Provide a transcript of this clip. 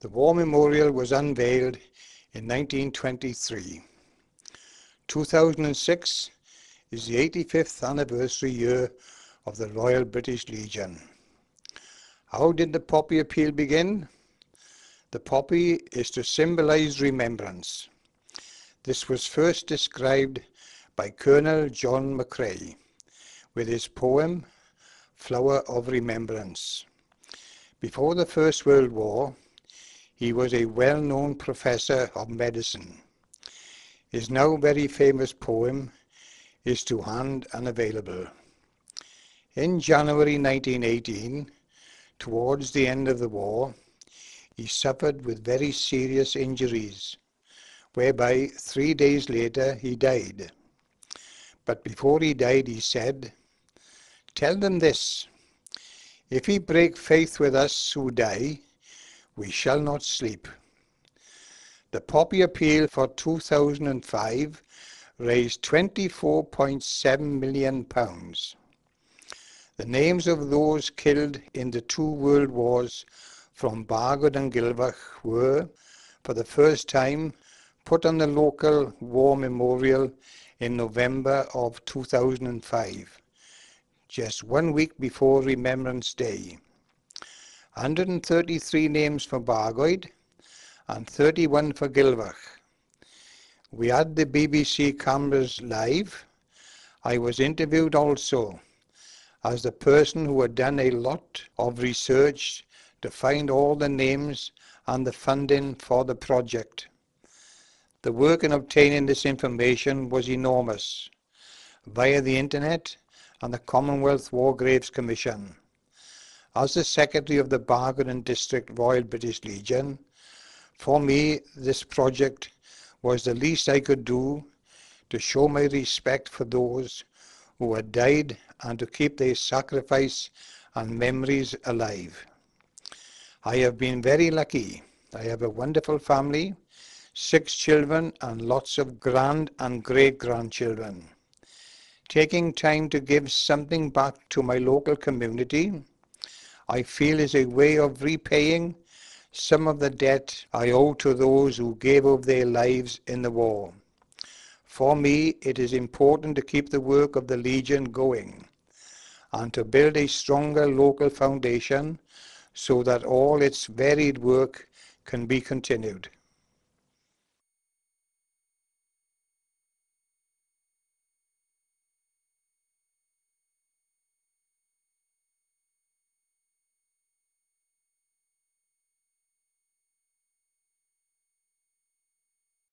The War Memorial was unveiled in 1923. 2006 is the 85th anniversary year of the Royal British Legion. How did the poppy appeal begin? The poppy is to symbolize remembrance. This was first described by Colonel John McCrae with his poem Flower of Remembrance. Before the First World War, he was a well-known professor of medicine. His now very famous poem is to hand and available. In January 1918, towards the end of the war, he suffered with very serious injuries, whereby 3 days later he died. But before he died he said, "Tell them this, if ye break faith with us who die, we shall not sleep." The poppy appeal for 2005 raised £24.7 million. The names of those killed in the 2 world wars from Bargoed and Gilvach were, for the first time, put on the local war memorial in November of 2005, just 1 week before Remembrance Day. 133 names for Bargoed and 31 for Gilvach. We had the BBC cameras live. I was interviewed also as the person who had done a lot of research to find all the names and the funding for the project. The work in obtaining this information was enormous, via the internet and the Commonwealth War Graves Commission. As the Secretary of the Bargoed and District Royal British Legion, for me this project was the least I could do to show my respect for those who had died and to keep their sacrifice and memories alive. I have been very lucky. I have a wonderful family, 6 children and lots of grand and great-grandchildren. Taking time to give something back to my local community, I feel is a way of repaying some of the debt I owe to those who gave up their lives in the war. For me, it is important to keep the work of the Legion going and to build a stronger local foundation so that all its varied work can be continued.